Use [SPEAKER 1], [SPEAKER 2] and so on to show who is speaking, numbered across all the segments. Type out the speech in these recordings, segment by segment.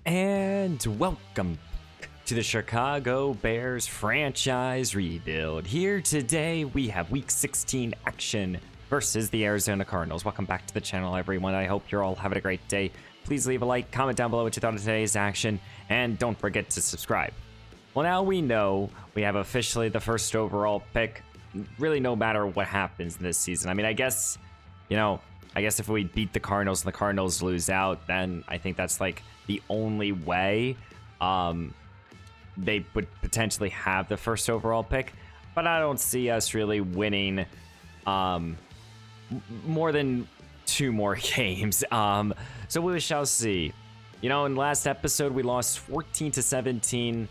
[SPEAKER 1] And welcome to the Chicago Bears franchise rebuild. Here today we have week 16 action versus the Arizona Cardinals. Welcome back to the channel, everyone. I hope you're all having a great day. Please leave a like, comment down below what you thought of today's action, and don't forget to subscribe. Well, now we know we have officially the first overall pick, really no matter what happens this season. I mean, I guess if we beat the Cardinals and the Cardinals lose out, then I think that's like the only way they would potentially have the first overall pick. But I don't see us really winning more than 2 more games. So we shall see. You know, in the last episode, we lost 14-17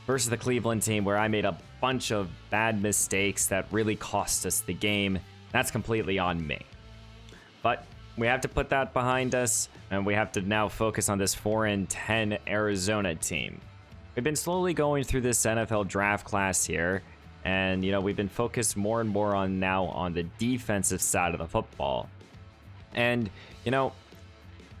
[SPEAKER 1] versus the Cleveland team, where I made a bunch of bad mistakes that really cost us the game. That's completely on me. But we have to put that behind us, and we have to now focus on this 4-10 Arizona team. We've been slowly going through this NFL draft class here, and we've been focused more and more on the defensive side of the football. And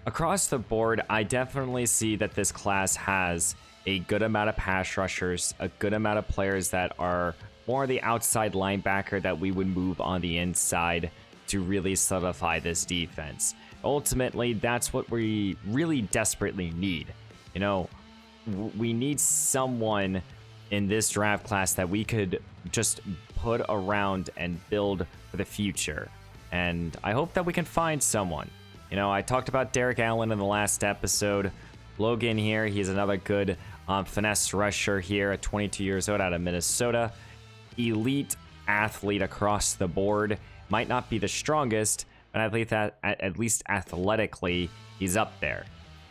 [SPEAKER 1] across the board, I definitely see that this class has a good amount of pass rushers, a good amount of players that are more the outside linebacker that we would move on the inside to really solidify this defense. Ultimately, that's what we really desperately need. We need someone in this draft class that we could just put around and build for the future. And I hope that we can find someone. I talked about Derek Allen in the last episode. Logan here, he's another good finesse rusher here at 22 years old out of Minnesota. Elite athlete across the board. Might not be the strongest, but at least athletically, he's up there.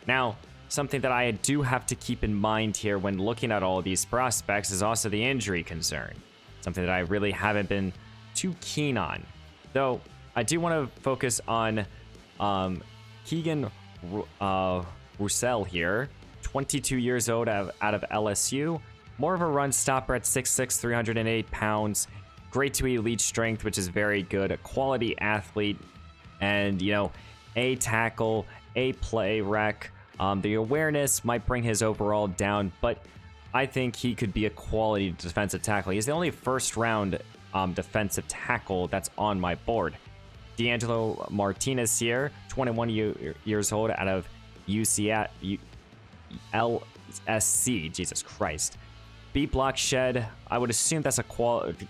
[SPEAKER 1] Now, something that I do have to keep in mind here when looking at all of these prospects is also the injury concern. Something that I really haven't been too keen on. Though, I do want to focus on Keegan Roussel here, 22 years old out of LSU. More of a run stopper at 6'6", 308 pounds. Great to elite strength, which is very good. A quality athlete, and a tackle, a play rec. The awareness might bring his overall down, but I think he could be a quality defensive tackle. He's the only first-round defensive tackle that's on my board. D'Angelo Martinez here, 21 years old, out of LSC. Jesus Christ. Beat block shed. I would assume that's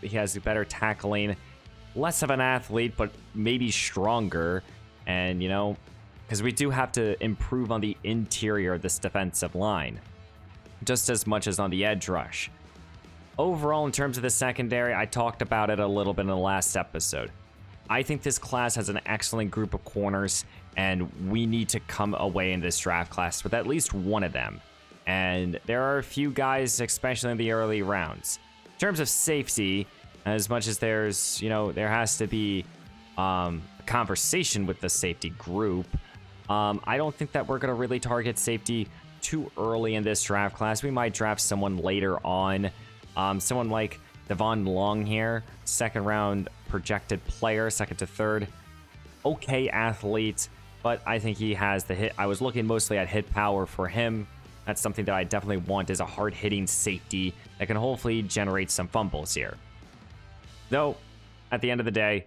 [SPEAKER 1] he has better tackling, less of an athlete, but maybe stronger. And because we do have to improve on the interior of this defensive line, just as much as on the edge rush. Overall, in terms of the secondary, I talked about it a little bit in the last episode. I think this class has an excellent group of corners, and we need to come away in this draft class with at least one of them. And there are a few guys, especially in the early rounds. In terms of safety, as much as there has to be a conversation with the safety group, I don't think that we're going to really target safety too early in this draft class. We might draft someone later on. Someone like Devon Long here, second round projected player, second to third. Okay athlete, but I think he has the hit. I was looking mostly at hit power for him. That's something that I definitely want, is a hard-hitting safety that can hopefully generate some fumbles here. Though, at the end of the day,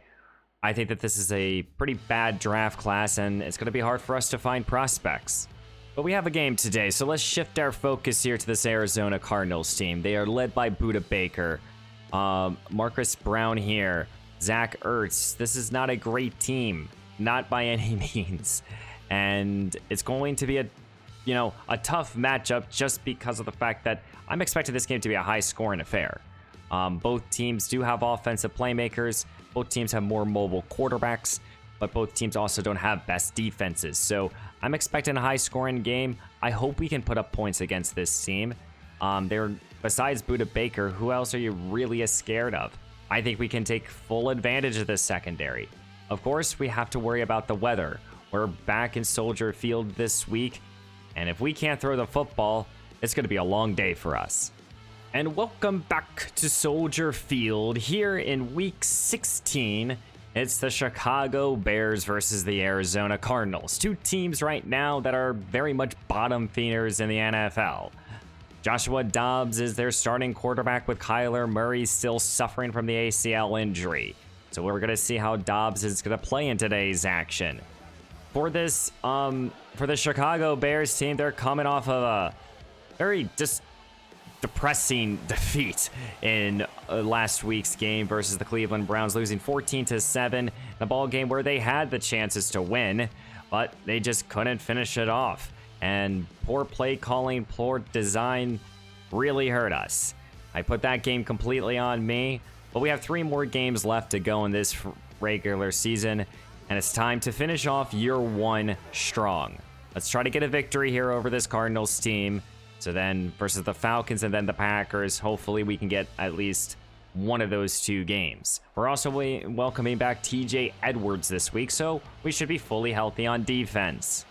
[SPEAKER 1] I think that this is a pretty bad draft class, and it's going to be hard for us to find prospects. But we have a game today, so let's shift our focus here to this Arizona Cardinals team. They are led by Budda Baker, Marcus Brown here, Zach Ertz. This is not a great team, not by any means. And it's going to be a tough matchup just because of the fact that I'm expecting this game to be a high-scoring affair. Both teams do have offensive playmakers. Both teams have more mobile quarterbacks, but both teams also don't have best defenses. So I'm expecting a high-scoring game. I hope we can put up points against this team. Besides Budda Baker, who else are you really scared of? I think we can take full advantage of this secondary. Of course, we have to worry about the weather. We're back in Soldier Field this week, and if we can't throw the football, it's going to be a long day for us. And welcome back to Soldier Field here in week 16 It's the Chicago Bears versus the Arizona Cardinals. Two teams right now that are very much bottom feeders in the NFL. Joshua Dobbs is their starting quarterback, with Kyler Murray still suffering from the ACL injury. So we're going to see how Dobbs is going to play in today's action. For this, for the Chicago Bears team, they're coming off of a very just depressing defeat in last week's game versus the Cleveland Browns, losing 14-7 in a ball game where they had the chances to win, but they just couldn't finish it off. And poor play calling, poor design really hurt us. I put that game completely on me, but we have 3 more games left to go in this regular season, and it's time to finish off year 1 strong. Let's try to get a victory here over this Cardinals team. So then versus the Falcons and then the Packers, hopefully we can get at least one of those 2 games. We're also welcoming back TJ Edwards this week, so we should be fully healthy on defense.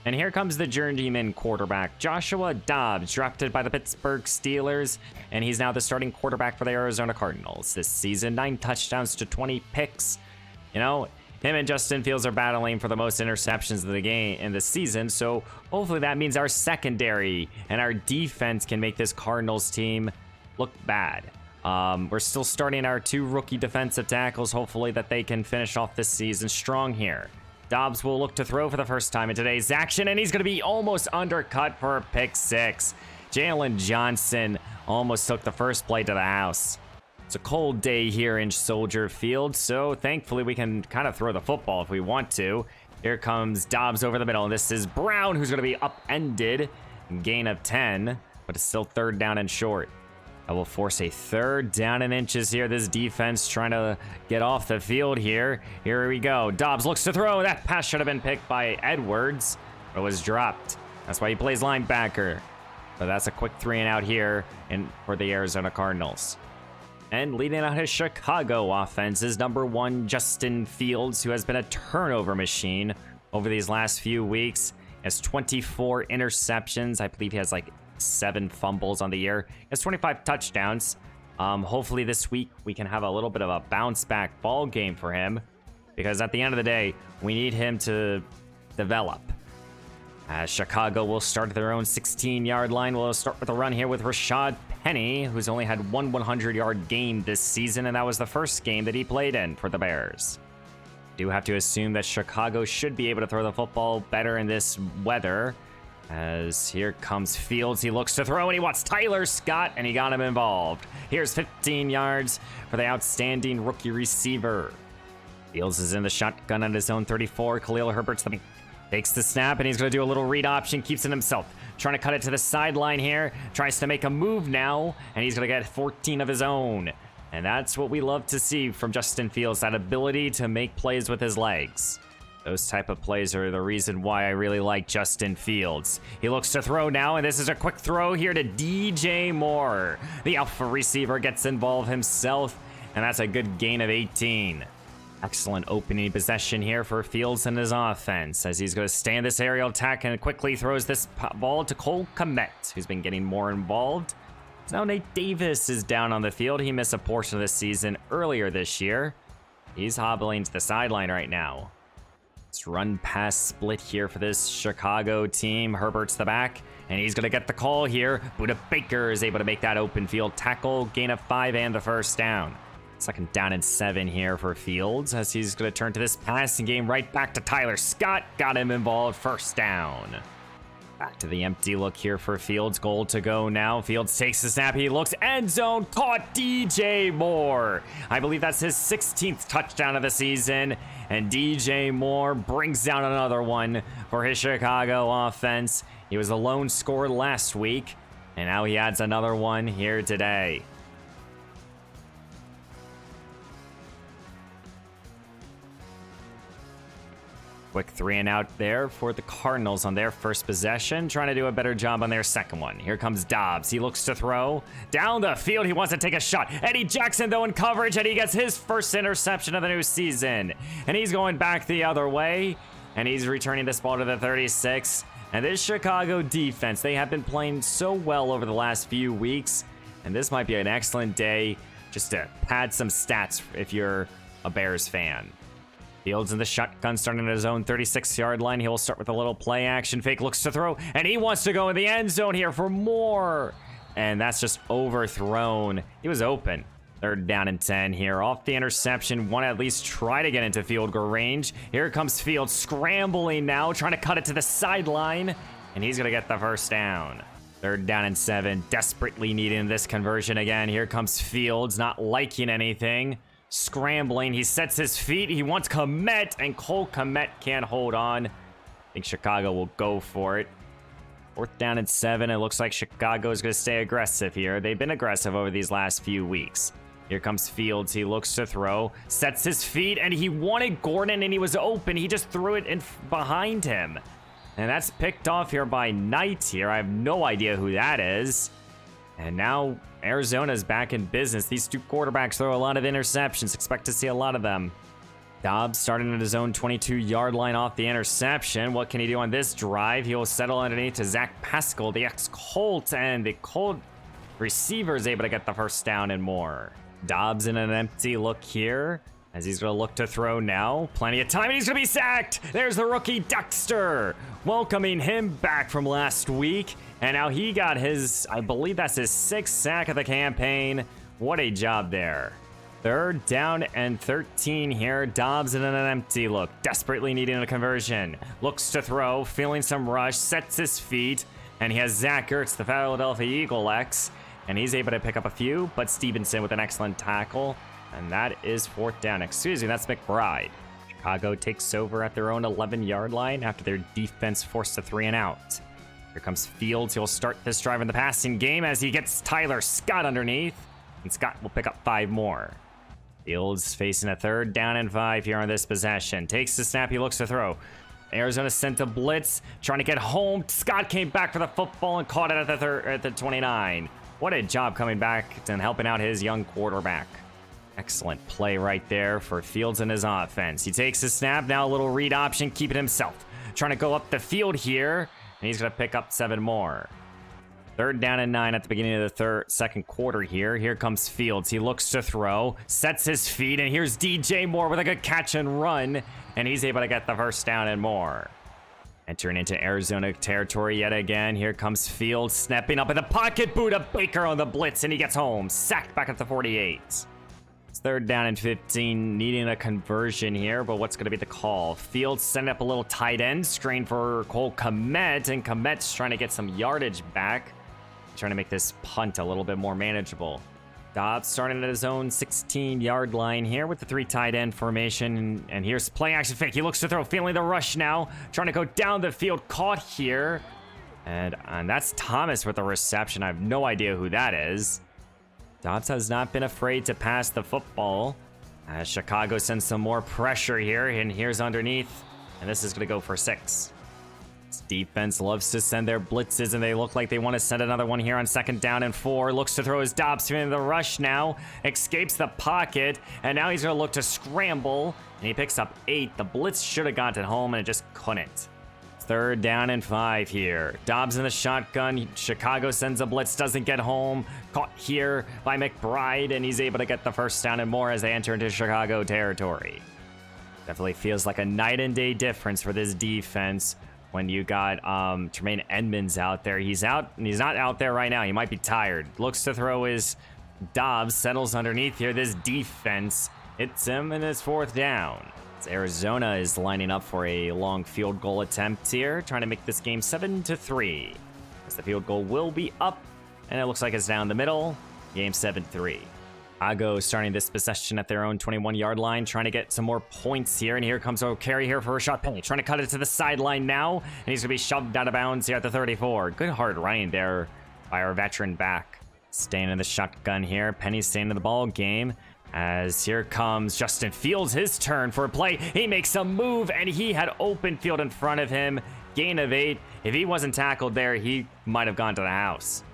[SPEAKER 1] And here comes the journeyman quarterback, Joshua Dobbs, drafted by the Pittsburgh Steelers, and he's now the starting quarterback for the Arizona Cardinals this season. 9 touchdowns to 20 picks. You know, him and Justin Fields are battling for the most interceptions of the game in the season, so hopefully that means our secondary and our defense can make this Cardinals team look bad. We're still starting our 2 rookie defensive tackles. Hopefully that they can finish off this season strong here. Dobbs will look to throw for the first time in today's action, and he's going to be almost undercut for a pick 6. Jalen Johnson almost took the first play to the house. It's a cold day here in Soldier Field, so thankfully we can kind of throw the football if we want to. Here comes Dobbs over the middle, and this is Brown, who's going to be upended. Gain of 10, but it's still 3rd down and short. That will force a 3rd down and inches here. This defense trying to get off the field here. Here we go. Dobbs looks to throw. That pass should have been picked by Edwards, but it was dropped. That's why he plays linebacker. But that's a quick 3 and out here for the Arizona Cardinals. And leading out his Chicago offense is number 1, Justin Fields, who has been a turnover machine over these last few weeks. He has 24 interceptions. I believe he has like 7 fumbles on the year. He has 25 touchdowns. Hopefully this week we can have a little bit of a bounce back ball game for him, because at the end of the day, we need him to develop. As Chicago will start at their own 16-yard line. We'll start with a run here with Rashad Penny, who's only had 1 100-yard game this season, and that was the first game that he played in for the Bears. Do have to assume that Chicago should be able to throw the football better in this weather. As here comes Fields, he looks to throw, and he wants Tyler Scott, and he got him involved. Here's 15 yards for the outstanding rookie receiver. Fields is in the shotgun on his own 34. Khalil Herbert's takes the snap, and he's going to do a little read option, keeps it himself. Trying to cut it to the sideline here. Tries to make a move now, and he's going to get 14 of his own. And that's what we love to see from Justin Fields, that ability to make plays with his legs. Those type of plays are the reason why I really like Justin Fields. He looks to throw now, and this is a quick throw here to DJ Moore. The alpha receiver gets involved himself, and that's a good gain of 18. Excellent opening possession here for Fields and his offense, as he's going to stay in this aerial attack and quickly throws this ball to Cole Kmet, who's been getting more involved. So now Nate Davis is down on the field. He missed a portion of the season earlier this year. He's hobbling to the sideline right now. Let's run pass split here for this Chicago team. Herbert's the back, and he's going to get the call here. Buda Baker is able to make that open field tackle, gain of 5 and the first down. 2nd down and 7 here for Fields, as he's going to turn to this passing game right back to Tyler Scott. Got him involved, 1st down. Back to the empty look here for Fields. Goal to go now. Fields takes the snap. He looks, end zone, caught DJ Moore. I believe that's his 16th touchdown of the season. And DJ Moore brings down another one for his Chicago offense. He was the lone scorer last week, and now he adds another one here today. Quick 3 and out there for the Cardinals on their first possession, trying to do a better job on their second one. Here comes Dobbs. He looks to throw down the field. He wants to take a shot. Eddie Jackson, though, in coverage, and he gets his first interception of the new season. And he's going back the other way, and he's returning this ball to the 36. And this Chicago defense, they have been playing so well over the last few weeks, and this might be an excellent day just to pad some stats if you're a Bears fan. Fields in the shotgun, starting at his own 36-yard line. He'll start with a little play action fake, looks to throw, and he wants to go in the end zone here for more. And that's just overthrown. He was open. 3rd down and 10 here. Off the interception, want to at least try to get into field goal range. Here comes Fields scrambling now, trying to cut it to the sideline, and he's going to get the 1st down. 3rd down and 7, desperately needing this conversion again. Here comes Fields, not liking anything. Scrambling, he sets his feet, he wants Komet, and Cole Komet can't hold on. I think Chicago will go for it. 4th down and 7, it looks like Chicago is going to stay aggressive here. They've been aggressive over these last few weeks. Here comes Fields, he looks to throw, sets his feet, and he wanted Gordon, and he was open. He just threw it in behind him. And that's picked off here by Knight here. I have no idea who that is. And now Arizona's back in business. These two quarterbacks throw a lot of interceptions. Expect to see a lot of them. Dobbs starting at his own 22-yard line off the interception. What can he do on this drive? He'll settle underneath to Zach Pascal, the ex-Colt, and the Colt receiver is able to get the 1st down and more. Dobbs in an empty look here, as he's going to look to throw now. Plenty of time, and he's going to be sacked. There's the rookie Dexter, welcoming him back from last week. And now he got his, I believe that's his 6th sack of the campaign. What a job there. 3rd down and 13 here. Dobbs in an empty look, desperately needing a conversion. Looks to throw, feeling some rush, sets his feet, and he has Zach Ertz, the Philadelphia Eagle X, and he's able to pick up a few, but Stevenson with an excellent tackle, and that is 4th down. Excuse me, that's McBride. Chicago takes over at their own 11-yard line after their defense forced a 3 and out. Here comes Fields. He'll start this drive in the passing game as he gets Tyler Scott underneath, and Scott will pick up 5 more. Fields facing a 3rd down and 5 here on this possession. Takes the snap, he looks to throw. Arizona sent a blitz, trying to get home. Scott came back for the football and caught it at the 29. What a job coming back and helping out his young quarterback. Excellent play right there for Fields and his offense. He takes the snap, now a little read option, keep it himself. Trying to go up the field here, and he's going to pick up 7 more. 3rd down and 9 at the beginning of the second quarter here. Here comes Fields. He looks to throw, sets his feet, and here's DJ Moore with a good catch and run, and he's able to get the 1st down and more. Entering into Arizona territory yet again. Here comes Fields, snapping up in the pocket, Buda Baker on the blitz, and he gets home. Sacked back at the 48. It's 3rd down and 15, needing a conversion here, but what's going to be the call? Fields setting up a little tight end screen for Cole Komet, and Komet's trying to get some yardage back, trying to make this punt a little bit more manageable. Dobbs starting at his own 16-yard line here with the 3 tight end formation, and here's play action fake. He looks to throw, feeling the rush now, trying to go down the field, caught here, and that's Thomas with the reception. I have no idea who that is. Dobbs has not been afraid to pass the football as Chicago sends some more pressure here, and here's underneath, and this is going to go for 6. This defense loves to send their blitzes, and they look like they want to send another one here on 2nd down and 4. Looks to throw his Dobbs, feeling the rush now, escapes the pocket, and now he's going to look to scramble, and he picks up 8. The blitz should have gotten home, and it just couldn't. 3rd down and 5 here. Dobbs in the shotgun. Chicago sends a blitz, doesn't get home. Caught here by McBride, and he's able to get the 1st down and more as they enter into Chicago territory. Definitely feels like a night and day difference for this defense when you got Tremaine Edmonds out there. He's out, and he's not out there right now. He might be tired. Looks to throw his Dobbs, settles underneath here. This defense hits him, and it's 4th down. Arizona is lining up for a long field goal attempt here, trying to make this game 7-3. As the field goal will be up, and it looks like it's down the middle. Game 7-3. Chicago starting this possession at their own 21-yard line, trying to get some more points here. And here comes O'Carey here for a shot. Penny trying to cut it to the sideline now, and he's going to be shoved out of bounds here at the 34. Good hard running there by our veteran back. Staying in the shotgun here. Penny's staying in the ball game. As here comes Justin Fields, his turn for a play. He makes a move, and he had open field in front of him. Gain of 8. If he wasn't tackled there, he might have gone to the house.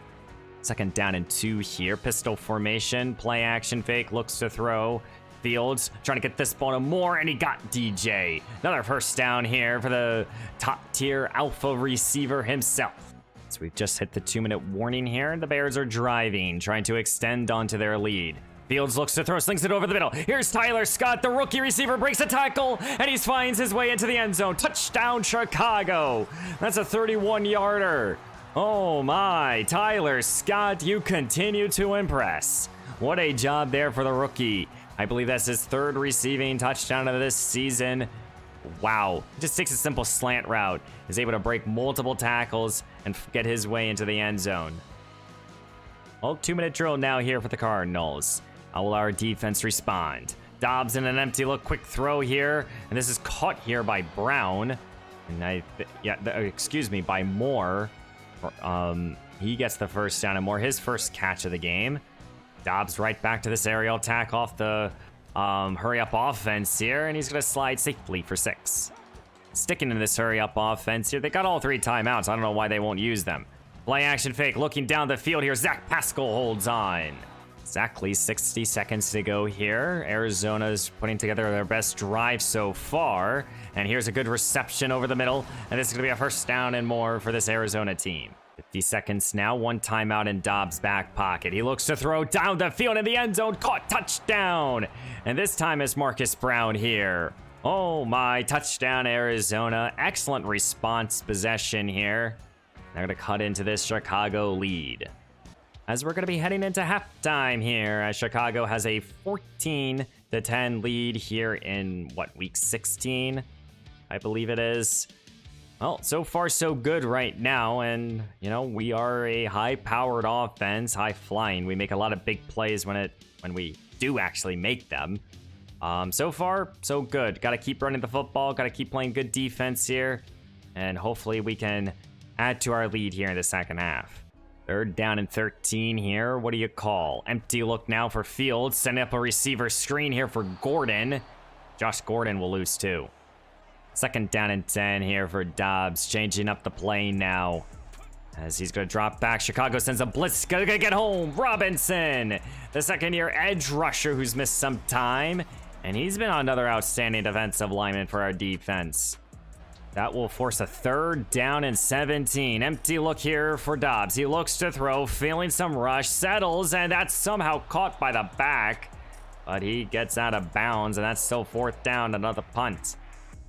[SPEAKER 1] 2nd down and 2 here. Pistol formation. Play action fake. Looks to throw. Fields trying to get this ball to Moore, and he got DJ. Another 1st down here for the top-tier alpha receiver himself. So we've just hit the 2-minute warning here. The Bears are driving, trying to extend onto their lead. Fields looks to throw, slings it over the middle. Here's Tyler Scott, the rookie receiver, breaks a tackle, and he finds his way into the end zone. Touchdown, Chicago. That's a 31-yarder. Oh my, Tyler Scott, you continue to impress. What a job there for the rookie. I believe that's his third receiving touchdown of this season. Wow, just takes a simple slant route, is able to break multiple tackles and get his way into the end zone. Well, 2-minute drill now here for the Cardinals. How will our defense respond? Dobbs in an empty look, quick throw here, and this is caught here by Brown. And by Moore. He gets the first down, and Moore his first catch of the game. Dobbs right back to this aerial attack off the hurry-up offense here, and he's going to slide safely for 6. Sticking in this hurry-up offense here. They got all 3 timeouts. I don't know why they won't use them. Play action fake, looking down the field here. Zach Pascal holds on. Exactly 60 seconds to go here. Arizona's putting together their best drive so far. And here's a good reception over the middle. And this is going to be a first down and more for this Arizona team. 50 seconds now, 1 timeout in Dobbs' back pocket. He looks to throw down the field in the end zone. Caught, touchdown. And this time is Marcus Brown here. Oh my, touchdown Arizona. Excellent response possession here. They're going to cut into this Chicago lead. As we're going to be heading into halftime here, as Chicago has a 14-10 lead here in, week 16? I believe it is. Well, so far so good right now, and, we are a high-powered offense, high-flying. We make a lot of big plays when we do actually make them. So far, so good. Got to keep running the football, got to keep playing good defense here, and hopefully we can add to our lead here in the second half. 3rd down and 13 here. What do you call? Empty look now for Fields. Send up a receiver screen here for Gordon. Josh Gordon will lose 2. 2nd down and 10 here for Dobbs. Changing up the play now. As he's going to drop back. Chicago sends a blitz. Going to get home. Robinson, the 2nd-year edge rusher who's missed some time. And he's been another outstanding defensive lineman for our defense. That will force a 3rd down and 17. Empty look here for Dobbs. He looks to throw, feeling some rush, settles, and that's somehow caught by the back. But he gets out of bounds, and that's still 4th down, another punt.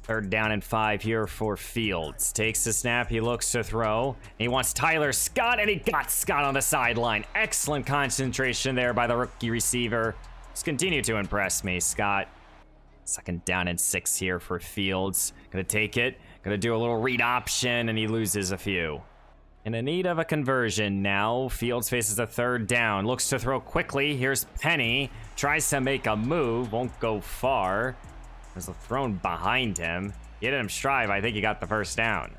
[SPEAKER 1] 3rd down and 5 here for Fields. Takes the snap, he looks to throw. He wants Tyler Scott, and he got Scott on the sideline. Excellent concentration there by the rookie receiver. Just continue to impress me, Scott. 2nd down and 6 here for Fields. Gonna take it. Gonna do a little read option, and he loses a few. In need of a conversion now. Fields faces a 3rd down. Looks to throw quickly. Here's Penny. Tries to make a move. Won't go far. There's a thrown behind him. He hit him strive. I think he got the 1st down.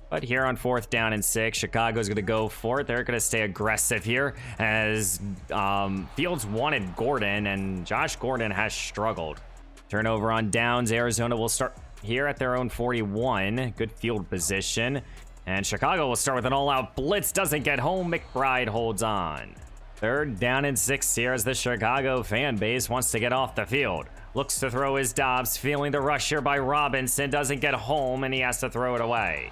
[SPEAKER 1] But here on 4th down and 6, Chicago's gonna go for it. They're gonna stay aggressive here as Fields wanted Gordon, and Josh Gordon has struggled. Turnover on downs. Arizona will start here at their own 41. Good field position. And Chicago will start with an all-out blitz. Doesn't get home. McBride holds on. 3rd down and 6 here as the Chicago fan base wants to get off the field. Looks to throw his Dobbs. Feeling the rush here by Robinson. Doesn't get home, and he has to throw it away.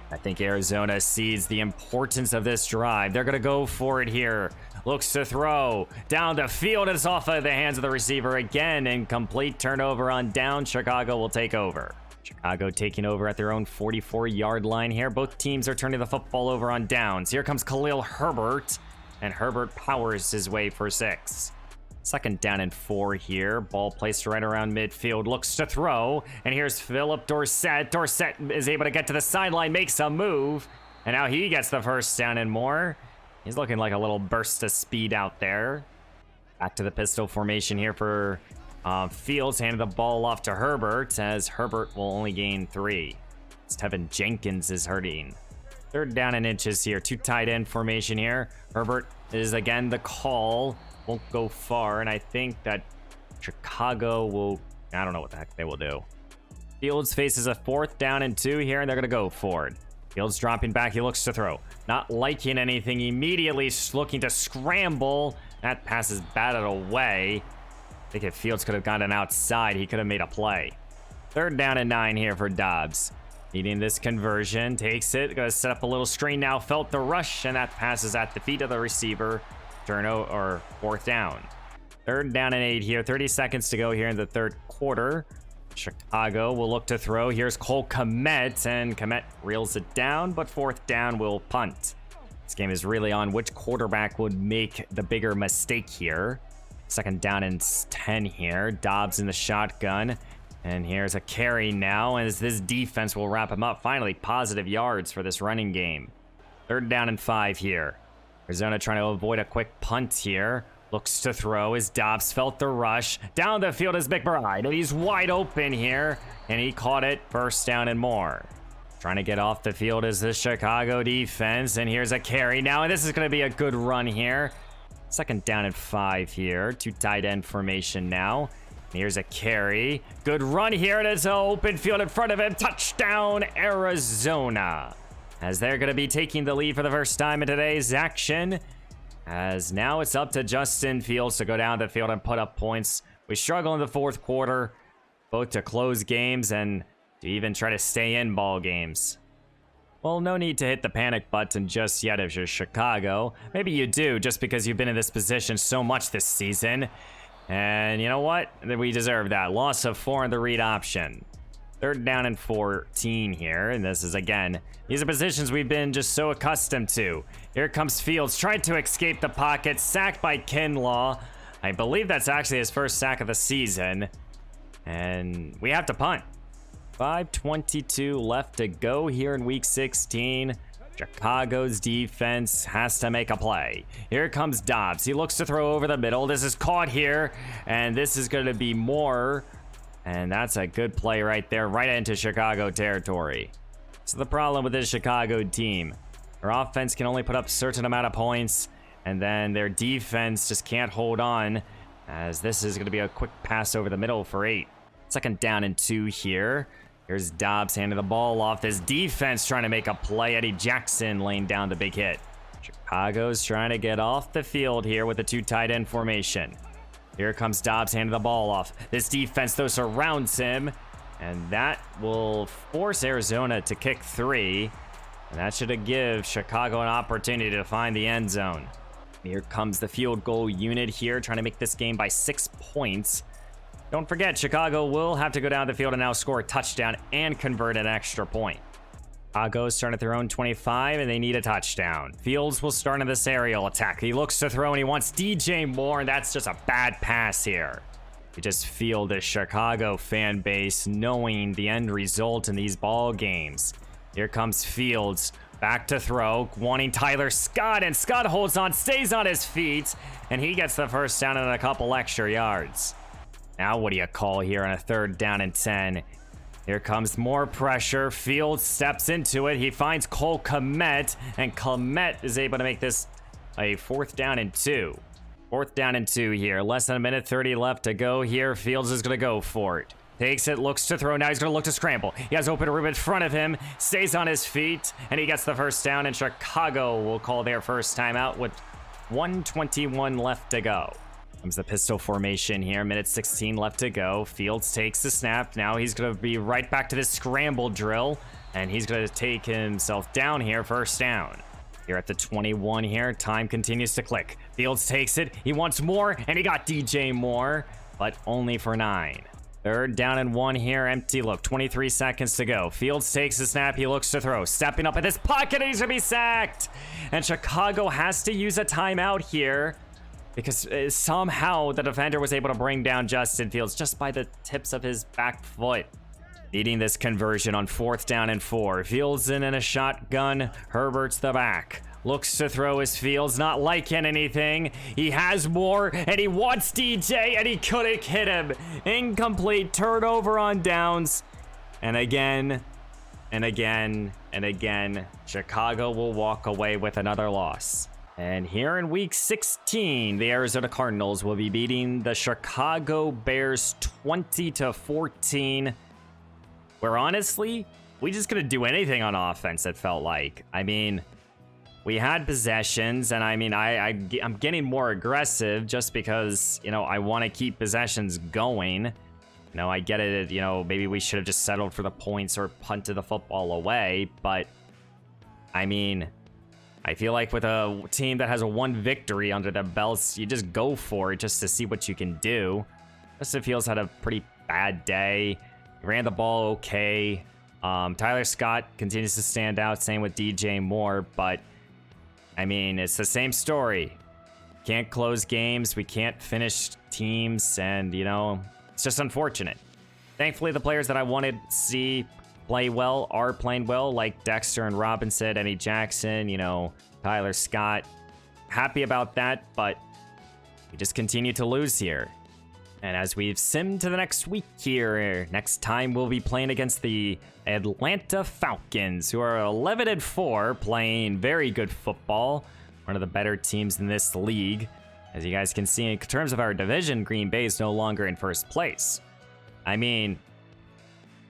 [SPEAKER 1] I think Arizona sees the importance of this drive. They're going to go for it here. Looks to throw. Down the field. It's off of the hands of the receiver again. Incomplete. Turnover on down. Chicago will take over. Chicago taking over at their own 44-yard line here. Both teams are turning the football over on downs. Here comes Khalil Herbert. And Herbert powers his way for 6. 2nd down and 4 here. Ball placed right around midfield. Looks to throw. And here's Philip Dorsett. Dorsett is able to get to the sideline. Makes a move. And now he gets the 1st down and more. He's looking like a little burst of speed out there. Back to the pistol formation here for Fields. Handed the ball off to Herbert as Herbert will only gain 3. Tevin Jenkins is hurting. 3rd down and inches here. 2 tight end formation here. Herbert is again the call. Won't go far, and I think that Chicago will... I don't know what the heck they will do. Fields faces a 4th down and 2 here, and they're going to go for it. Fields dropping back. He looks to throw. Not liking anything. Immediately looking to scramble. That pass is batted away. I think if Fields could have gotten outside, he could have made a play. 3rd down and 9 here for Dobbs. Needing this conversion. Takes it. Going to set up a little screen now. Felt the rush, and that pass is at the feet of the receiver. Turnover or 4th down. 3rd down and 8 here. 30 seconds to go here in the 3rd quarter. Chicago will look to throw. Here's Cole Kmet, and Kmet reels it down, but 4th down will punt. This game is really on which quarterback would make the bigger mistake here. 2nd down and 10 here. Dobbs in the shotgun. And here's a carry now, as this defense will wrap him up. Finally, positive yards for this running game. 3rd down and 5 here. Arizona trying to avoid a quick punt here. Looks to throw as Dobbs felt the rush. Down the field is McBride, and he's wide open here, and he caught it. 1st down and more. Trying to get off the field is the Chicago defense, and here's a carry now, and this is going to be a good run here. 2nd down and 5 here. 2 tight end formation now. And here's a carry. Good run here, and it's an open field in front of him. Touchdown, Arizona. As they're going to be taking the lead for the first time in today's action. As now it's up to Justin Fields to go down the field and put up points. We struggle in the 4th quarter, both to close games and to even try to stay in ball games. Well, no need to hit the panic button just yet if you're Chicago. Maybe you do, just because you've been in this position so much this season. And you know what? We deserve that. Loss of 4 in the read option. 3rd down and 14 here, and this is, again, these are positions we've been just so accustomed to. Here comes Fields, tried to escape the pocket, sacked by Kinlaw. I believe that's actually his first sack of the season. And we have to punt. 5:22 left to go here in Week 16. Chicago's defense has to make a play. Here comes Dobbs. He looks to throw over the middle. This is caught here, and this is going to be more. And that's a good play right there, right into Chicago territory. So the problem with this Chicago team, their offense can only put up a certain amount of points, and then their defense just can't hold on, as this is going to be a quick pass over the middle for 8. 2nd down and 2 here. Here's Dobbs handing the ball off. This defense trying to make a play. Eddie Jackson laying down the big hit. Chicago's trying to get off the field here with a 2 tight end formation. Here comes Dobbs handing the ball off. This defense, though, surrounds him. And that will force Arizona to kick 3. And that should give Chicago an opportunity to find the end zone. Here comes the field goal unit here, trying to make this game by 6 points. Don't forget, Chicago will have to go down the field and now score a touchdown and convert an extra point. Chicago's starting at their own 25, and they need a touchdown. Fields will start in this aerial attack. He looks to throw, and he wants DJ Moore, and that's just a bad pass here. You just feel the Chicago fan base knowing the end result in these ball games. Here comes Fields, back to throw, wanting Tyler Scott, and Scott holds on, stays on his feet, and he gets the 1st down and a couple extra yards. Now what do you call here on a 3rd down and 10? Here comes more pressure. Fields steps into it. He finds Cole Kmet, and Kmet is able to make this a 4th down and 2. 4th down and 2 here. Less than a minute 30 left to go here. Fields is going to go for it. Takes it, looks to throw. Now he's going to look to scramble. He has open room in front of him. Stays on his feet, and he gets the 1st down, and Chicago will call their first timeout with 1:21 left to go. Comes the pistol formation here. Minute 16 left to go. Fields takes the snap. Now he's going to be right back to this scramble drill, and he's going to take himself down here. 1st down. Here at the 21 here. Time continues to click. Fields takes it. He wants more, and he got DJ Moore, but only for 9. 3rd down and 1 here. Empty look. 23 seconds to go. Fields takes the snap. He looks to throw. Stepping up in this pocket, and he's going to be sacked. And Chicago has to use a timeout here, because somehow the defender was able to bring down Justin Fields just by the tips of his back foot. Needing this conversion on 4th down and 4. Fields in a shotgun. Herbert's the back. Looks to throw his Fields, not liking anything. He has more, and he wants DJ, and he couldn't hit him. Incomplete. Turnover on downs. And again, and again, and again, Chicago will walk away with another loss. And here in Week 16, the Arizona Cardinals will be beating the Chicago Bears 20-14. Where honestly, we just couldn't do anything on offense, it felt like. I mean, we had possessions, and I mean, I'm getting more aggressive just because, you know, I want to keep possessions going. You know, I get it, you know, maybe we should have just settled for the points or punted the football away, but I mean, I feel like with a team that has a 1 victory under their belts, you just go for it just to see what you can do. Justin Fields had a pretty bad day. He ran the ball okay. Tyler Scott continues to stand out. Same with DJ Moore. But, I mean, it's the same story. Can't close games. We can't finish teams. And, you know, it's just unfortunate. Thankfully, the players that I wanted to see play well are playing well, like Dexter and Robinson, Eddie Jackson, you know, Tyler Scott. Happy about that, but we just continue to lose here. And as we've simmed to the next week here, next time we'll be playing against the Atlanta Falcons, who are 11-4, playing very good football. One of the better teams in this league. As you guys can see, in terms of our division, Green Bay is no longer in first place. I mean,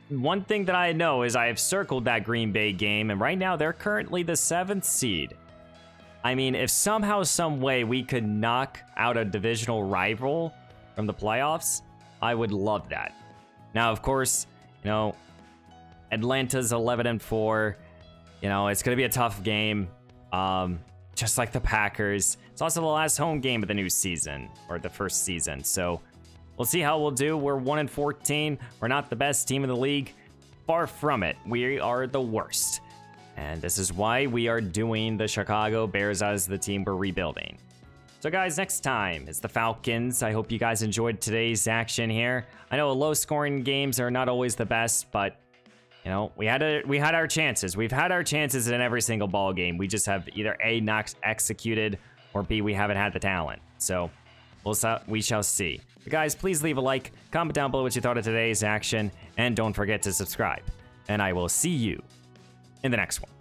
[SPEAKER 1] one thing that I know is I have circled that Green Bay game, and right now they're currently the 7th seed. I mean, if somehow, some way we could knock out a divisional rival from the playoffs, I would love that. Now, of course, you know, Atlanta's 11-4. You know, it's going to be a tough game, just like the Packers. It's also the last home game of the new season, or the first season, so we'll see how we'll do. We're 1-14. We're not the best team in the league. Far from it. We are the worst. And this is why we are doing the Chicago Bears as the team we're rebuilding. So guys, next time is the Falcons. I hope you guys enjoyed today's action here. I know low-scoring games are not always the best, but you know, we had our chances. We've had our chances in every single ball game. We just have either A, not executed, or B, we haven't had the talent. So we shall see. But guys, please leave a like, comment down below what you thought of today's action, and don't forget to subscribe. And I will see you in the next one.